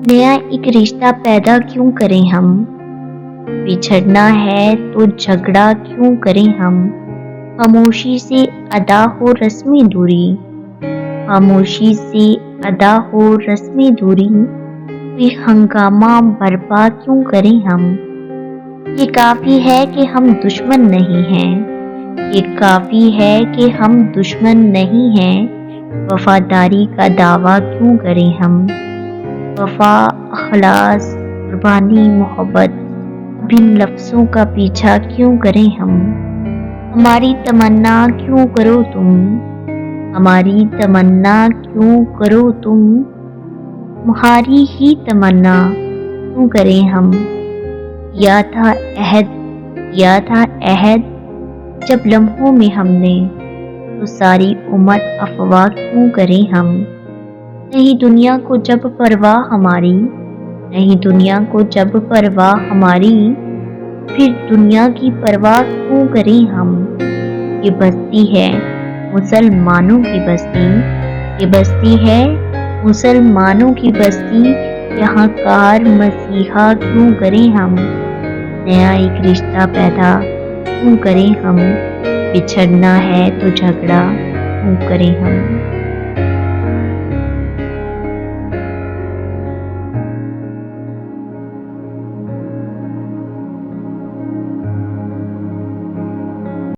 नया एक रिश्ता पैदा क्यों करें हम? बिछड़ना है तो झगड़ा क्यों करें हम? खामोशी से अदा हो रस्मी दूरी, खामोशी से अदा हो रस्मी दूरी, कोई हंगामा बर्पा क्यों करें हम? ये काफी है कि हम दुश्मन नहीं हैं, ये काफी है कि हम दुश्मन नहीं हैं। वफादारी का दावा क्यों करें हम? वफा, अखलास, कुर्बानी, मोहब्बत, अब इन लफ्ज़ों का पीछा क्यों करें हम? हमारी तमन्ना क्यों करो तुम, हमारी तमन्ना क्यों करो तुम, तुम्हारी ही तमन्ना क्यों करें हम? किया था अहद, किया था अहद, जब लम्हों में हमने, तो सारी उम्र अफवाह क्यों करें हम? नहीं दुनिया को जब परवाह हमारी, नहीं दुनिया को जब परवाह हमारी, फिर दुनिया की परवाह क्यों करें हम? ये बस्ती है मुसलमानों की बस्ती, ये बस्ती है मुसलमानों की बस्ती, यहाँ कार मसीहा क्यों करें हम? नया एक रिश्ता पैदा क्यों करें हम? बिछड़ना है तो झगड़ा क्यों करें हम?